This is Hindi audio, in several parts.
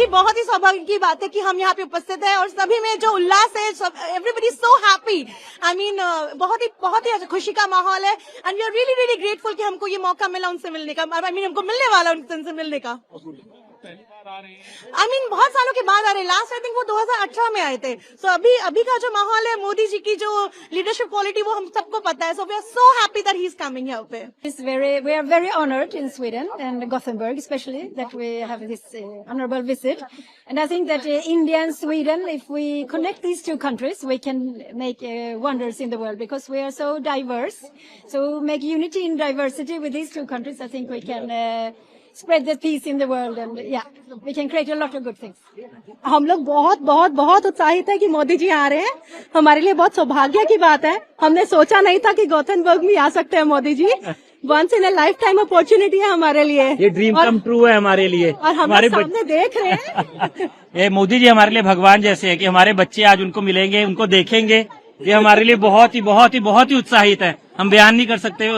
जी बहुत ही सौभाग्य की बात है कि हम यहाँ पे उपस्थित है और सभी में जो उल्लास है, everybody so happy. I mean बहुत ही खुशी का माहौल है and we are really really grateful कि हमको ये मौका मिला उनसे मिलने का। आई मीन हमको मिलने वाला उनसे मिलने का। आई मीन बहुत सालों के बाद आ रहे हैं। लास्ट आई थिंक वो 2018 में आए थे। सो अभी का जो माहौल है, मोदी जी की जो लीडरशिप क्वालिटी वो हम सबको पता है। So we are so happy that he is coming here पे। We are very honored in Sweden and Gothenburg especially that we have this honorable visit. And I think that India and Sweden, if we connect these two countries, we can make wonders in the world because we are so diverse. So make unity in diversity with these two countries. I think we can spread the peace in the world and yeah, we can create a lot of good things. हम लोग बहुत उत्साहित है कि मोदी जी आ रहे हैं। हमारे लिए बहुत सौभाग्य की बात है। हमने सोचा नहीं था कि गौथनबर्ग में आ सकते हैं Modi ji. Once in a life time opportunity है हमारे लिए। ये ड्रीम कम ट्रू है हमारे लिए। और हमारे सामने देख रहे हैं। ये मोदी जी हमारे लिए भगवान जैसे है कि हमारे बच्चे आज उनको मिलेंगे, उनको देखेंगे। ये हमारे लिए बहुत ही उत्साहित है। हम बयान नहीं कर सकते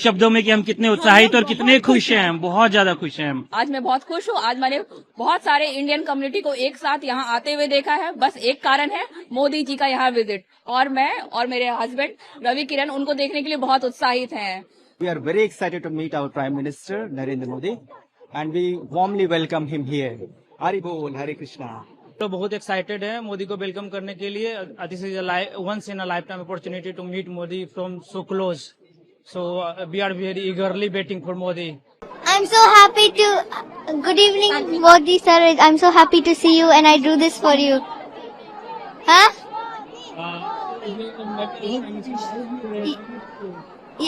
शब्दों में कि हम कितने उत्साहित और कितने खुश हैं। हम बहुत ज्यादा खुश हैं। आज मैं बहुत खुश हूँ। आज मैंने बहुत सारे इंडियन कम्युनिटी को एक साथ यहाँ आते हुए देखा है। बस एक कारण है, मोदी जी का यहाँ विजिट। और मैं और मेरे हस्बैंड रवि किरण उनको देखने के लिए बहुत उत्साहित हैं। We are very excited to meet our Prime Minister Narendra Modi and we warmly welcome him here. Hari Bol, Hare Krishna. तो बहुत एक्साइटेड है मोदी को वेलकम करने के लिए। This is once in a life time opportunity to meet Modi from so close. So we are very eagerly waiting for Modi. I'm so happy to. Good evening, Modi sir. I'm so happy to see you, and I do this for you. Huh?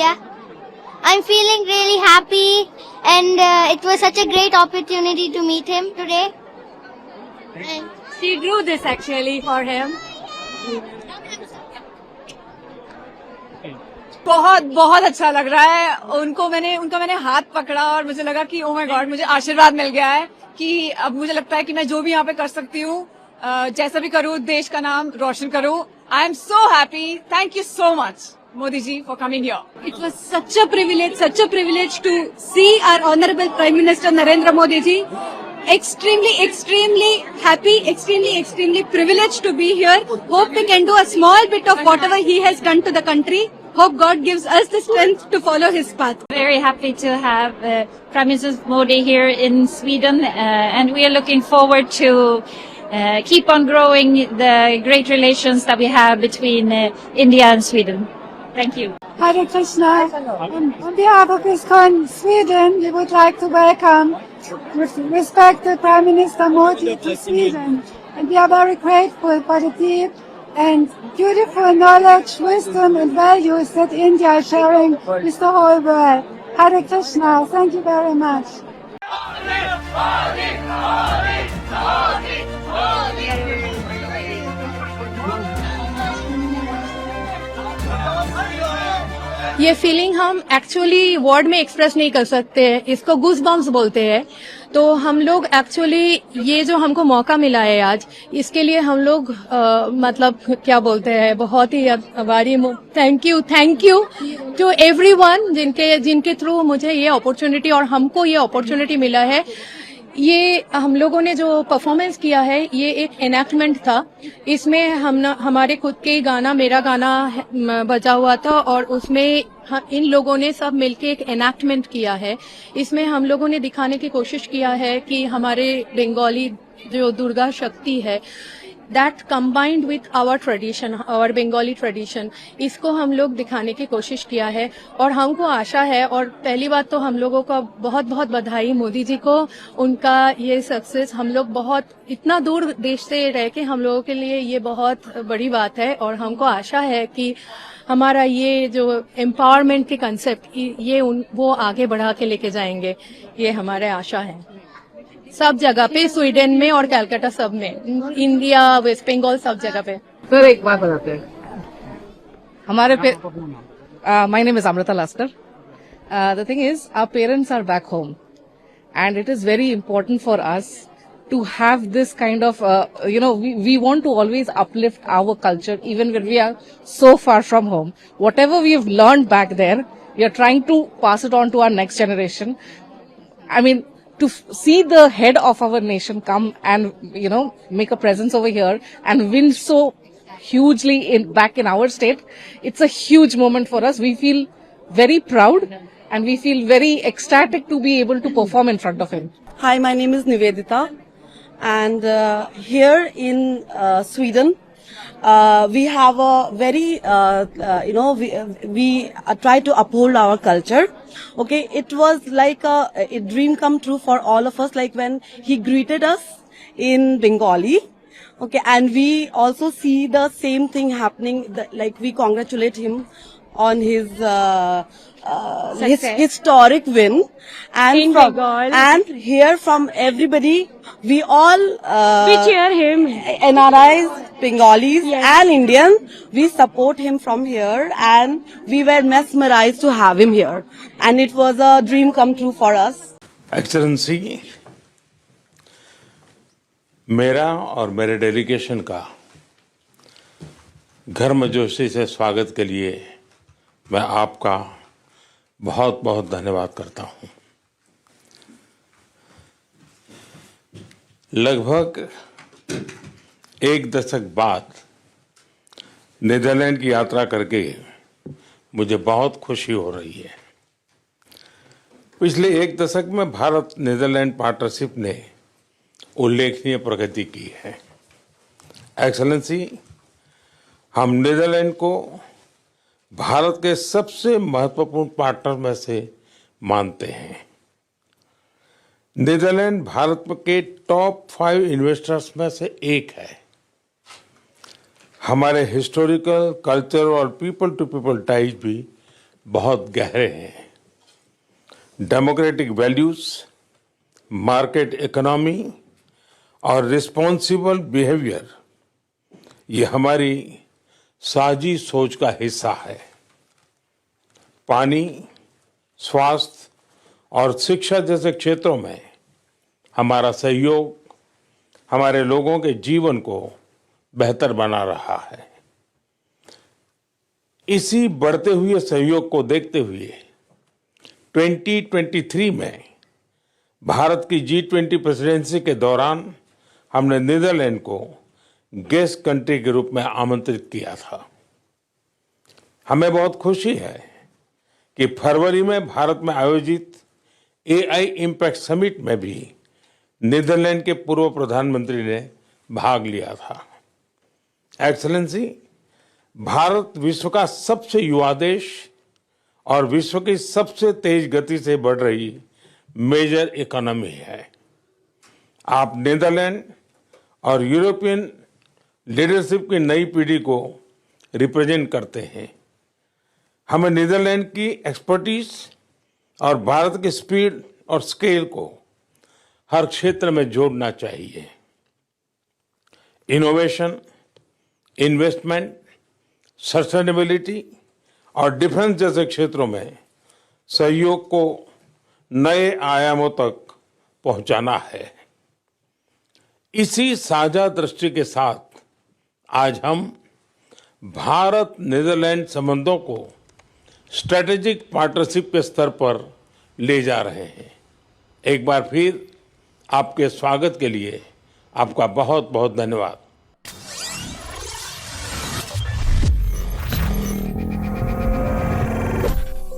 Yeah. I'm feeling really happy, and it was such a great opportunity to meet him today. And She drew this actually for him. बहुत अच्छा लग रहा है। उनका मैंने हाथ पकड़ा और मुझे लगा कि ओ माय गॉड, मुझे आशीर्वाद मिल गया है कि अब मुझे लगता है कि मैं जो भी यहाँ पे कर सकती हूँ, जैसा भी करूँ, देश का नाम रोशन करूँ। I am so happy. Thank you so much Modi ji for coming here. It was such a privilege to see our honorable Prime Minister Narendra Modi ji. Extremely happy, extremely privileged to be here. Hope we can do a small bit of whatever he has done to the country. Hope God gives us the strength to follow his path. Very happy to have Prime Minister Modi here in Sweden, and we are looking forward to keep on growing the great relations that we have between India and Sweden. Thank you. Hare Krishna. On behalf of ISKCON Sweden, we would like to welcome respected Prime Minister Modi to Sweden. And we are very grateful for the deep and beautiful knowledge, wisdom and values that India is sharing with the whole world. Hare Krishna. Thank you very much. ये फीलिंग हम एक्चुअली वर्ड में एक्सप्रेस नहीं कर सकते हैं। इसको गूज बम्स बोलते हैं। तो हम लोग एक्चुअली ये जो हमको मौका मिला है आज, इसके लिए हम लोग मतलब क्या बोलते हैं, बहुत ही आभारी। थैंक यू टू एवरीवन जिनके थ्रू मुझे ये अपॉर्चुनिटी और हमको ये अपॉर्चुनिटी मिला है। ये हम लोगों ने जो परफॉर्मेंस किया है, ये एक एनैक्टमेंट था। इसमें हमारे खुद के गाना, मेरा गाना बजा हुआ था और उसमें इन लोगों ने सब मिलके एक एनैक्टमेंट किया है। इसमें हम लोगों ने दिखाने की कोशिश किया है कि हमारे बंगाली जो दुर्गा शक्ति है, that combined with our tradition, our Bengali tradition, इसको हम लोग दिखाने की कोशिश किया है। और हमको आशा है, और पहली बात तो हम लोगों का बहुत बहुत बधाई मोदी जी को, उनका ये सक्सेस। हम लोग बहुत इतना दूर देश से रह के हम लोगों के लिए ये बहुत बड़ी बात है। और हमको आशा है कि हमारा ये जो एम्पावरमेंट के कंसेप्ट, ये वो आगे बढ़ा के लेके जाएंगे, ये हमारे आशा है। सब जगह पे, स्वीडन में और कलकत्ता सब में, इंडिया, वेस्ट बंगाल, सब जगह पे। सर एक बात बताते हैं हमारे पे। My name is Amrita Laskar. The thing is our parents are back home and it is very important for us to have this kind of, we want to always uplift our culture even when we are so far from home. Whatever we have learned back there, we are trying to pass it on to our next generation. I mean, to see the head of our nation come and, make a presence over here and win so hugely back in our state, it's a huge moment for us. We feel very proud and we feel very ecstatic to be able to perform in front of him. Hi, my name is Nivedita, and here in Sweden, we have a very, we try to uphold our culture. Okay, it was like a dream come true for all of us, like when he greeted us in Bengali. Okay, and we also see the same thing happening, like we congratulate him on his historic win, and and hear from everybody, we all we cheer him. NRIs, Bengalis, and Indian, we support him from here, and we were mesmerized to have him here, and it was a dream come true for us. Excellency, मेरा और मेरे डेलीगेशन का गर्मजोशी से स्वागत के लिए मैं आपका बहुत बहुत धन्यवाद करता हूं। लगभग एक दशक बाद नीदरलैंड की यात्रा करके मुझे बहुत खुशी हो रही है। पिछले एक दशक में भारत नीदरलैंड पार्टनरशिप ने उल्लेखनीय प्रगति की है। एक्सेलेंसी, हम नीदरलैंड को भारत के सबसे महत्वपूर्ण पार्टनर में से मानते हैं। नीदरलैंड भारत के टॉप 5 इन्वेस्टर्स में से एक है। हमारे हिस्टोरिकल, कल्चर और पीपल टू पीपल टाइज भी बहुत गहरे हैं। डेमोक्रेटिक वैल्यूज, मार्केट इकोनॉमी और रिस्पॉन्सिबल बिहेवियर, ये हमारी साझी सोच का हिस्सा है। पानी, स्वास्थ्य और शिक्षा जैसे क्षेत्रों में हमारा सहयोग हमारे लोगों के जीवन को बेहतर बना रहा है। इसी बढ़ते हुए सहयोग को देखते हुए 2023 में भारत की G20 प्रेसिडेंसी के दौरान हमने नीदरलैंड को गेस्ट कंट्री के रूप में आमंत्रित किया था। हमें बहुत खुशी है कि फरवरी में भारत में आयोजित AI इम्पैक्ट समिट में भी नीदरलैंड के पूर्व प्रधानमंत्री ने भाग लिया था। एक्सेलेंसी, भारत विश्व का सबसे युवा देश और विश्व की सबसे तेज गति से बढ़ रही मेजर इकोनॉमी है। आप नीदरलैंड और यूरोपियन लीडरशिप की नई पीढ़ी को रिप्रेजेंट करते हैं। हमें नीदरलैंड की एक्सपर्टीज और भारत की स्पीड और स्केल को हर क्षेत्र में जोड़ना चाहिए। इनोवेशन, इन्वेस्टमेंट, सस्टेनेबिलिटी और डिफेंस जैसे क्षेत्रों में सहयोग को नए आयामों तक पहुंचाना है। इसी साझा दृष्टि के साथ आज हम भारत नीदरलैंड संबंधों को स्ट्रेटेजिक पार्टनरशिप के स्तर पर ले जा रहे हैं। एक बार फिर आपके स्वागत के लिए आपका बहुत बहुत धन्यवाद।